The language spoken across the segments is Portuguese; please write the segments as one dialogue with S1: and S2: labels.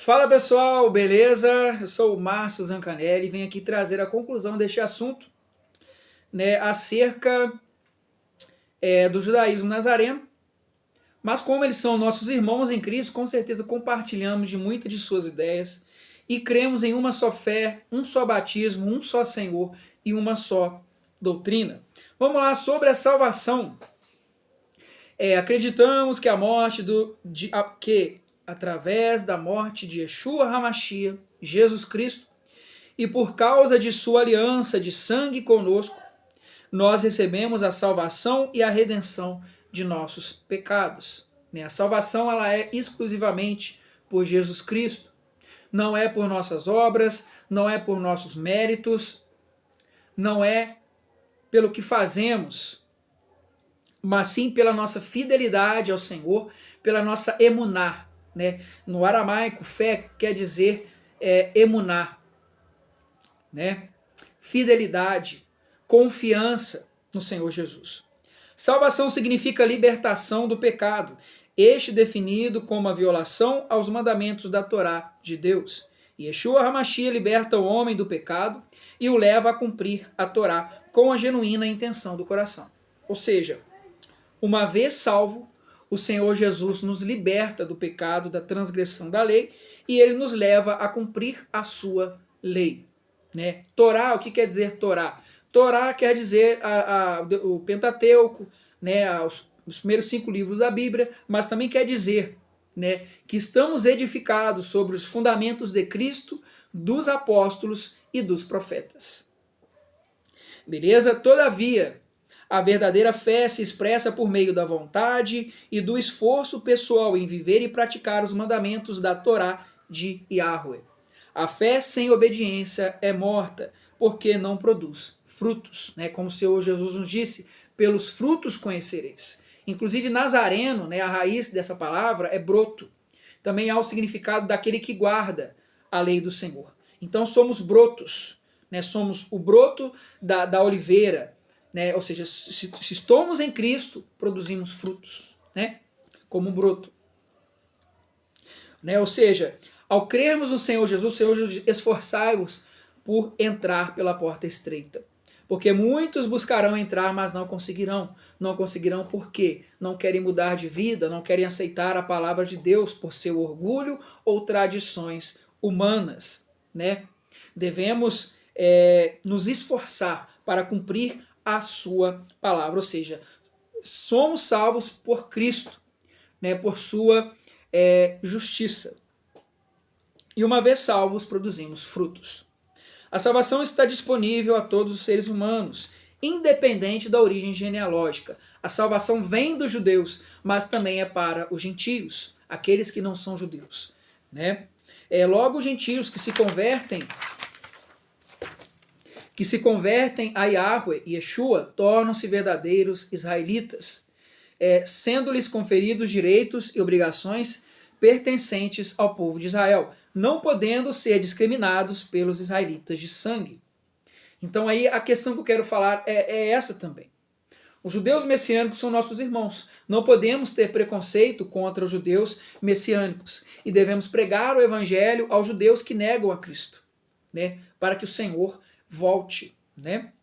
S1: Fala pessoal, beleza? Eu sou o Márcio Zancanelli e venho aqui trazer a conclusão deste assunto, né, acerca do judaísmo nazareno. Mas como eles são nossos irmãos em Cristo, com certeza compartilhamos de muitas de suas ideias e cremos em uma só fé, um só batismo, um só Senhor e uma só doutrina. Vamos lá, sobre a salvação. Acreditamos que a morte através da morte de Yeshua HaMashiach, Jesus Cristo, e por causa de sua aliança de sangue conosco, nós recebemos a salvação e a redenção de nossos pecados. A salvação ela é exclusivamente por Jesus Cristo. Não é por nossas obras, não é por nossos méritos, não é pelo que fazemos, mas sim pela nossa fidelidade ao Senhor, pela nossa emuná. Né? No aramaico, fé quer dizer emuná, né? Fidelidade, confiança no Senhor Jesus. Salvação significa libertação do pecado, este definido como a violação aos mandamentos da Torá de Deus. Yeshua HaMashiach liberta o homem do pecado e o leva a cumprir a Torá com a genuína intenção do coração. Ou seja, uma vez salvo, o Senhor Jesus nos liberta do pecado, da transgressão da lei, e ele nos leva a cumprir a sua lei. Né? Torá, o que quer dizer Torá? Torá quer dizer o Pentateuco, né, os primeiros 5 livros da Bíblia, mas também quer dizer, né, que estamos edificados sobre os fundamentos de Cristo, dos apóstolos e dos profetas. Beleza? Todavia, a verdadeira fé se expressa por meio da vontade e do esforço pessoal em viver e praticar os mandamentos da Torá de Yahweh. A fé sem obediência é morta, porque não produz frutos. Né? Como o Senhor Jesus nos disse, pelos frutos conhecereis. Inclusive, nazareno, né, a raiz dessa palavra é broto. Também há o significado daquele que guarda a lei do Senhor. Então somos brotos, né? Somos o broto da oliveira. Né? Ou seja, se estamos em Cristo, produzimos frutos, né? Como um broto. Né? Ou seja, ao crermos no Senhor Jesus, esforçai-vos por entrar pela porta estreita. Porque muitos buscarão entrar, mas não conseguirão. Não conseguirão porque não querem mudar de vida, não querem aceitar a palavra de Deus por seu orgulho ou tradições humanas. Né? Devemos nos esforçar para cumprir a sua palavra, ou seja, somos salvos por Cristo, né, por sua justiça. E uma vez salvos, produzimos frutos. A salvação está disponível a todos os seres humanos, independente da origem genealógica. A salvação vem dos judeus, mas também é para os gentios, aqueles que não são judeus. Né? Logo, os gentios que se convertem a Yahweh e Yeshua tornam-se verdadeiros israelitas, sendo-lhes conferidos direitos e obrigações pertencentes ao povo de Israel, não podendo ser discriminados pelos israelitas de sangue. Então aí a questão que eu quero falar é essa também. Os judeus messiânicos são nossos irmãos. Não podemos ter preconceito contra os judeus messiânicos e devemos pregar o evangelho aos judeus que negam a Cristo, né, para que o Senhor volte. Né?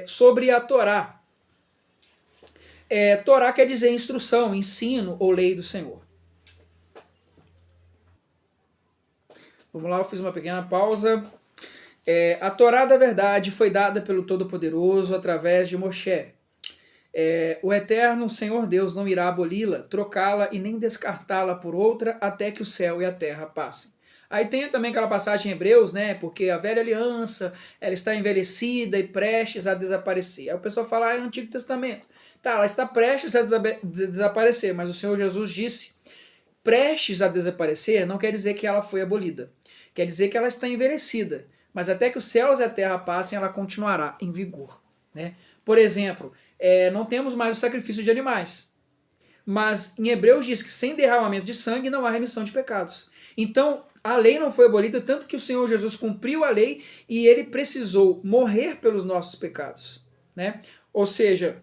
S1: Sobre a Torá. Torá quer dizer instrução, ensino ou lei do Senhor. Vamos lá, eu fiz uma pequena pausa. A Torá da verdade foi dada pelo Todo-Poderoso através de Moshe. O eterno Senhor Deus não irá aboli-la, trocá-la e nem descartá-la por outra até que o céu e a terra passem. Aí tem também aquela passagem em Hebreus, né? Porque a velha aliança, ela está envelhecida e prestes a desaparecer. Aí o pessoal fala, é o Antigo Testamento. Tá, ela está prestes a desaparecer, mas o Senhor Jesus disse, prestes a desaparecer não quer dizer que ela foi abolida. Quer dizer que ela está envelhecida. Mas até que os céus e a terra passem, ela continuará em vigor. Né? Por exemplo, não temos mais o sacrifício de animais. Mas em Hebreus diz que sem derramamento de sangue não há remissão de pecados. Então, a lei não foi abolida, tanto que o Senhor Jesus cumpriu a lei e ele precisou morrer pelos nossos pecados. Né? Ou seja,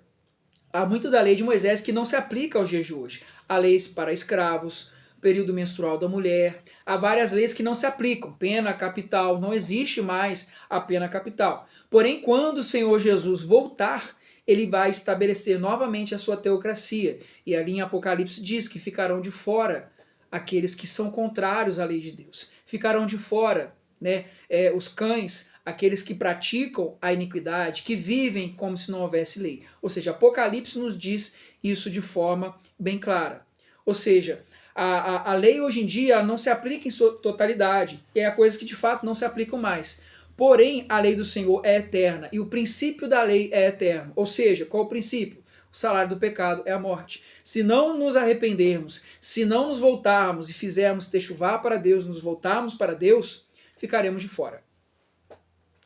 S1: há muito da lei de Moisés que não se aplica aos dias de hoje. Há leis para escravos, período menstrual da mulher. Há várias leis que não se aplicam. Pena capital, não existe mais a pena capital. Porém, quando o Senhor Jesus voltar, ele vai estabelecer novamente a sua teocracia. E ali em Apocalipse diz que ficarão de fora aqueles que são contrários à lei de Deus. Ficarão de fora, né, os cães, aqueles que praticam a iniquidade, que vivem como se não houvesse lei. Ou seja, Apocalipse nos diz isso de forma bem clara. Ou seja, a lei hoje em dia não se aplica em sua totalidade. E há coisas que de fato não se aplicam mais. Porém, a lei do Senhor é eterna e o princípio da lei é eterno. Ou seja, qual o princípio? O salário do pecado é a morte. Se não nos arrependermos, se não nos voltarmos e fizermos techuvá para Deus, nos voltarmos para Deus, ficaremos de fora.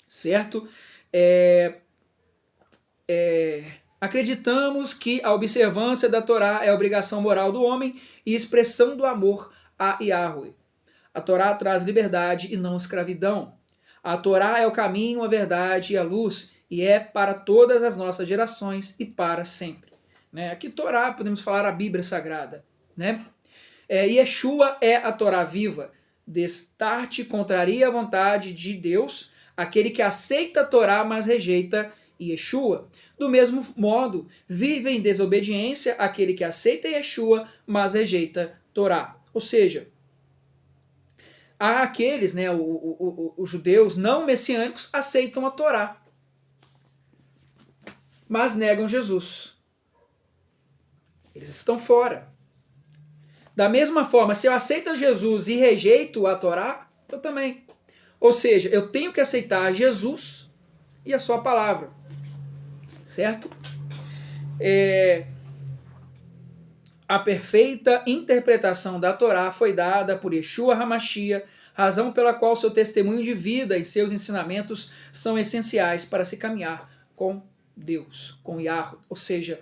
S1: Certo? Acreditamos que a observância da Torá é a obrigação moral do homem e expressão do amor a Yahweh. A Torá traz liberdade e não escravidão. A Torá é o caminho, a verdade e a luz, e é para todas as nossas gerações e para sempre. Né? Aqui Torá, podemos falar a Bíblia Sagrada. Né? Yeshua é a Torá viva. Destarte contraria a vontade de Deus, aquele que aceita a Torá, mas rejeita Yeshua. Do mesmo modo, vive em desobediência aquele que aceita Yeshua, mas rejeita Torá. Ou seja, há aqueles, né, os judeus não messiânicos aceitam a Torá, mas negam Jesus. Eles estão fora. Da mesma forma, se eu aceito Jesus e rejeito a Torá, eu também. Ou seja, eu tenho que aceitar Jesus e a sua palavra. Certo? A perfeita interpretação da Torá foi dada por Yeshua HaMashiach, razão pela qual seu testemunho de vida e seus ensinamentos são essenciais para se caminhar com Deus, com Yahweh. Ou seja,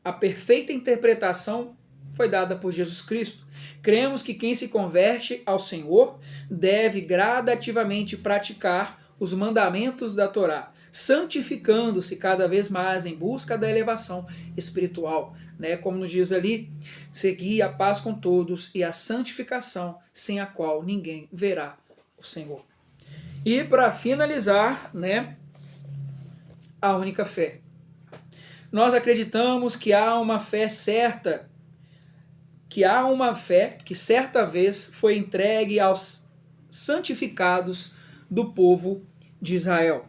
S1: a perfeita interpretação foi dada por Jesus Cristo. Cremos que quem se converte ao Senhor deve gradativamente praticar os mandamentos da Torá, santificando-se cada vez mais em busca da elevação espiritual. Né? Como nos diz ali, seguir a paz com todos e a santificação, sem a qual ninguém verá o Senhor. E para finalizar, né, a única fé. Nós acreditamos que há uma fé certa, que há uma fé que certa vez foi entregue aos santificados do povo de Israel.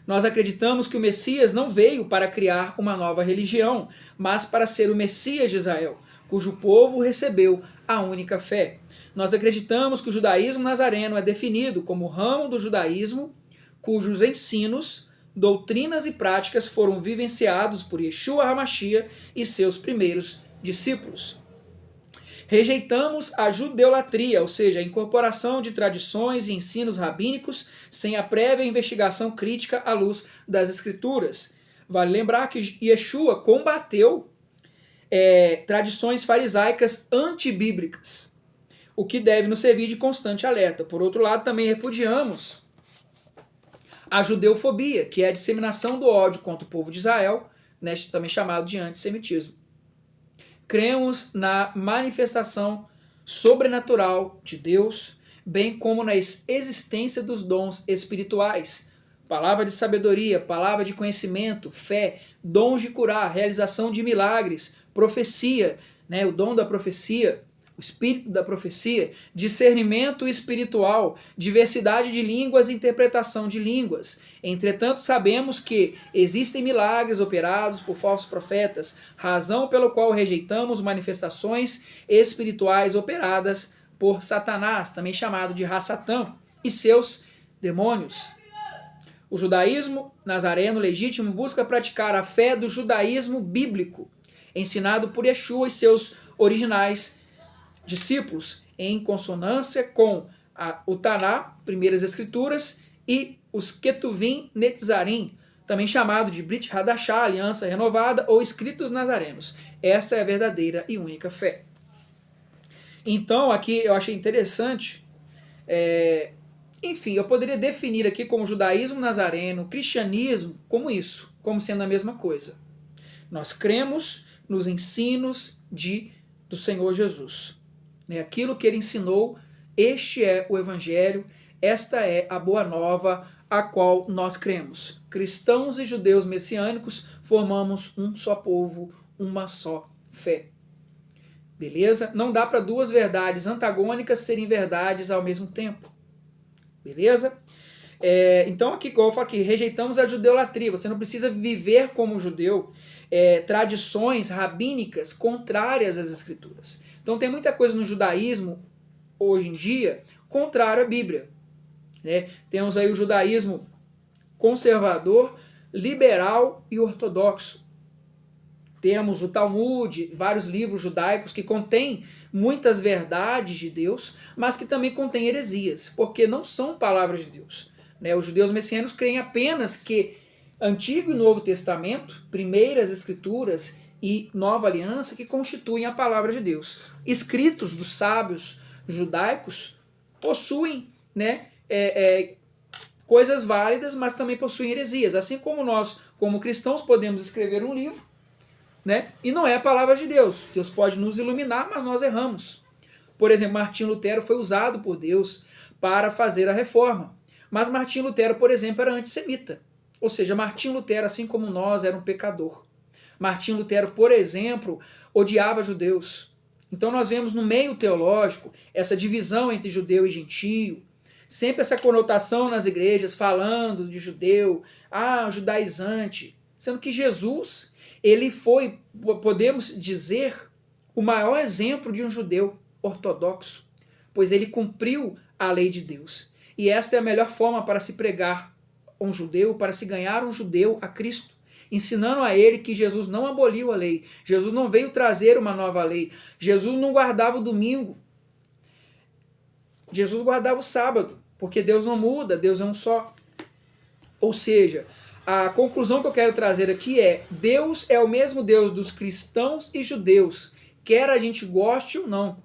S1: Nós acreditamos que o Messias não veio para criar uma nova religião, mas para ser o Messias de Israel, cujo povo recebeu a única fé. Nós acreditamos que o judaísmo nazareno é definido como ramo do judaísmo, cujos ensinos, doutrinas e práticas foram vivenciados por Yeshua HaMashiach e seus primeiros discípulos. Rejeitamos a judeolatria, ou seja, a incorporação de tradições e ensinos rabínicos sem a prévia investigação crítica à luz das Escrituras. Vale lembrar que Yeshua combateu tradições farisaicas antibíblicas, o que deve nos servir de constante alerta. Por outro lado, também repudiamos a judeofobia, que é a disseminação do ódio contra o povo de Israel, né, também chamado de antissemitismo. Cremos na manifestação sobrenatural de Deus, bem como na existência dos dons espirituais, palavra de sabedoria, palavra de conhecimento, fé, dons de curar, realização de milagres, profecia, né, o dom da profecia, o espírito da profecia, discernimento espiritual, diversidade de línguas e interpretação de línguas. Entretanto, sabemos que existem milagres operados por falsos profetas, razão pelo qual rejeitamos manifestações espirituais operadas por Satanás, também chamado de Ra-Satã, e seus demônios. O judaísmo nazareno legítimo busca praticar a fé do judaísmo bíblico, ensinado por Yeshua e seus originais discípulos, em consonância com o Taná, primeiras escrituras, e os Ketuvim Netzarim, também chamado de Brit Hadashah, aliança renovada, ou escritos nazarenos. Esta é a verdadeira e única fé. Então, aqui eu achei interessante, enfim, eu poderia definir aqui como judaísmo nazareno, cristianismo, como isso, como sendo a mesma coisa. Nós cremos nos ensinos do Senhor Jesus. né? Aquilo que ele ensinou, este é o Evangelho, esta é a boa nova a qual nós cremos. Cristãos e judeus messiânicos formamos um só povo, uma só fé. Beleza? Não dá para duas verdades antagônicas serem verdades ao mesmo tempo. Beleza? Então aqui, como eu falo aqui, rejeitamos a judeolatria. Você não precisa viver como judeu tradições rabínicas contrárias às escrituras. Então tem muita coisa no judaísmo, hoje em dia, contrária à Bíblia. Né? Temos aí o judaísmo conservador, liberal e ortodoxo. Temos o Talmud, vários livros judaicos que contêm muitas verdades de Deus, mas que também contêm heresias, porque não são palavras de Deus. Né? Os judeus messiânicos creem apenas que Antigo e Novo Testamento, primeiras escrituras e Nova Aliança, que constituem a palavra de Deus. Escritos dos sábios judaicos possuem, né, coisas válidas, mas também possuem heresias. Assim como nós, como cristãos, podemos escrever um livro, né, e não é a palavra de Deus. Deus pode nos iluminar, mas nós erramos. Por exemplo, Martinho Lutero foi usado por Deus para fazer a reforma. Mas Martinho Lutero, por exemplo, era antissemita. Ou seja, Martinho Lutero, assim como nós, era um pecador. Martinho Lutero, por exemplo, odiava judeus. Então nós vemos no meio teológico essa divisão entre judeu e gentio, sempre essa conotação nas igrejas falando de judeu, judaizante, sendo que Jesus, ele foi, podemos dizer, o maior exemplo de um judeu ortodoxo, pois ele cumpriu a lei de Deus. E essa é a melhor forma para se pregar um judeu, para se ganhar um judeu a Cristo, ensinando a ele que Jesus não aboliu a lei, Jesus não veio trazer uma nova lei, Jesus não guardava o domingo, Jesus guardava o sábado, porque Deus não muda, Deus é um só. Ou seja, a conclusão que eu quero trazer aqui é: Deus é o mesmo Deus dos cristãos e judeus, quer a gente goste ou não.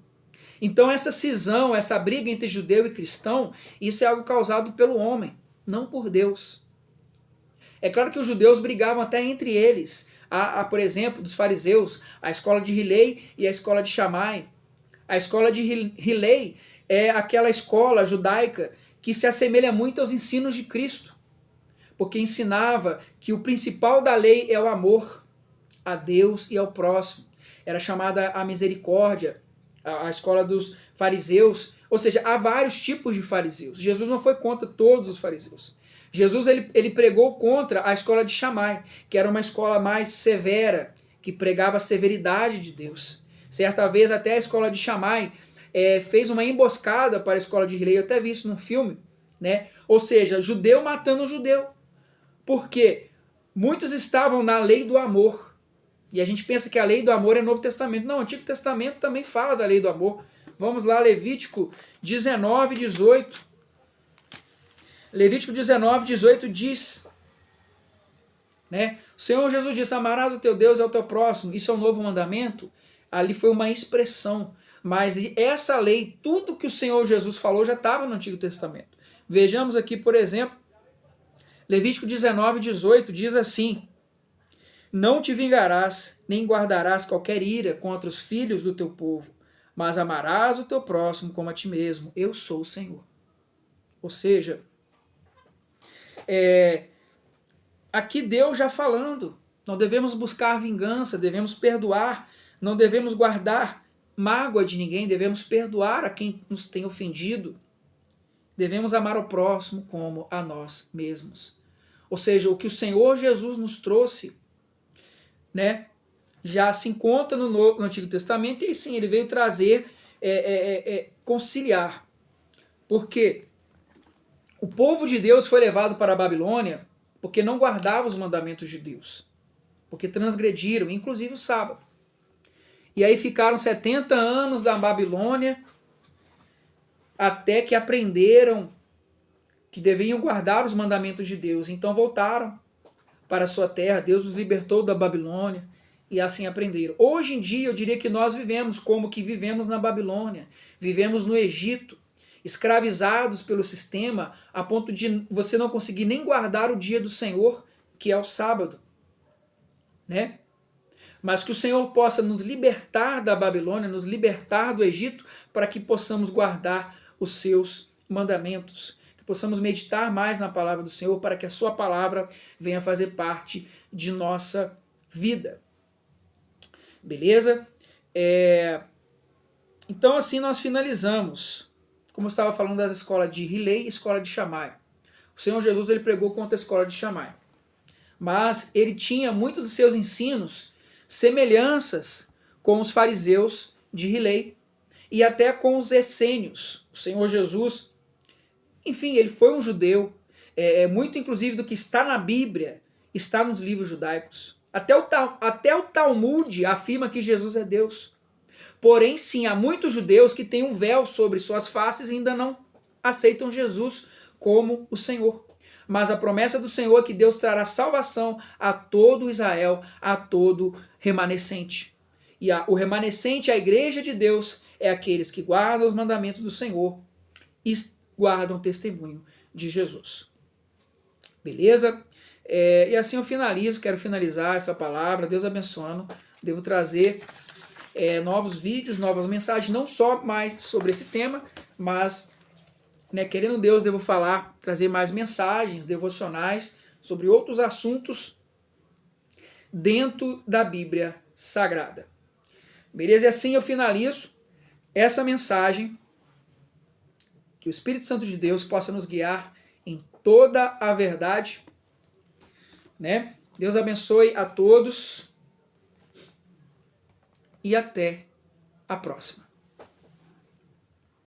S1: Então essa cisão, essa briga entre judeu e cristão, isso é algo causado pelo homem, não por Deus. É claro que os judeus brigavam até entre eles. Por exemplo, dos fariseus, a escola de Hillel e a escola de Shammai. A escola de Hillel é aquela escola judaica que se assemelha muito aos ensinos de Cristo, porque ensinava que o principal da lei é o amor a Deus e ao próximo. Era chamada a misericórdia, a escola dos fariseus. Ou seja, há vários tipos de fariseus. Jesus não foi contra todos os fariseus. Jesus ele pregou contra a escola de Shammai, que era uma escola mais severa, que pregava a severidade de Deus. Certa vez até a escola de Shammai fez uma emboscada para a escola de Hillel, eu até vi isso num filme, né? Ou seja, judeu matando judeu. Por quê? Muitos estavam na lei do amor. E a gente pensa que a lei do amor é Novo Testamento. Não, o Antigo Testamento também fala da lei do amor. Vamos lá, Levítico 19, 18. Levítico 19, 18 diz, né? O Senhor Jesus disse: amarás o teu Deus e ao teu próximo. Isso é um novo mandamento. Ali foi uma expressão. Mas essa lei, tudo que o Senhor Jesus falou já estava no Antigo Testamento. Vejamos aqui, por exemplo, Levítico 19, 18 diz assim: não te vingarás, nem guardarás qualquer ira contra os filhos do teu povo, mas amarás o teu próximo como a ti mesmo. Eu sou o Senhor. Ou seja, aqui Deus já falando, não devemos buscar vingança, devemos perdoar, não devemos guardar mágoa de ninguém, devemos perdoar a quem nos tem ofendido, devemos amar o próximo como a nós mesmos. Ou seja, o que o Senhor Jesus nos trouxe, né, já se encontra no Antigo Testamento, e sim, ele veio trazer, conciliar. Porque o povo de Deus foi levado para a Babilônia porque não guardava os mandamentos de Deus, porque transgrediram, inclusive o sábado. E aí ficaram 70 anos na Babilônia, até que aprenderam que deveriam guardar os mandamentos de Deus. Então voltaram para a sua terra, Deus os libertou da Babilônia, e assim aprenderam. Hoje em dia eu diria que nós vivemos como que vivemos na Babilônia, vivemos no Egito, escravizados pelo sistema, a ponto de você não conseguir nem guardar o dia do Senhor, que é o sábado, né? mas que o Senhor possa nos libertar da Babilônia, nos libertar do Egito, para que possamos guardar os seus mandamentos, que possamos meditar mais na palavra do Senhor, para que a sua palavra venha fazer parte de nossa vida. Beleza? Então assim nós finalizamos, como eu estava falando das escolas de Hillel e escola de Shammai. O Senhor Jesus ele pregou contra a escola de Shammai, mas ele tinha muitos dos seus ensinos semelhanças com os fariseus de Hillel e até com os essênios. O Senhor Jesus, enfim, ele foi um judeu, muito inclusive do que está na Bíblia, está nos livros judaicos. Até o Talmud afirma que Jesus é Deus. Porém, sim, há muitos judeus que têm um véu sobre suas faces e ainda não aceitam Jesus como o Senhor. Mas a promessa do Senhor é que Deus trará salvação a todo Israel, a todo remanescente. E o remanescente, a igreja de Deus, é aqueles que guardam os mandamentos do Senhor e guardam o testemunho de Jesus. Beleza? E assim eu finalizo, quero finalizar essa palavra, Deus abençoando. Devo trazer novos vídeos, novas mensagens, não só mais sobre esse tema, mas, querendo Deus, devo trazer mais mensagens devocionais sobre outros assuntos dentro da Bíblia Sagrada. Beleza? E assim eu finalizo essa mensagem, que o Espírito Santo de Deus possa nos guiar em toda a verdade, Deus abençoe a todos e até a próxima.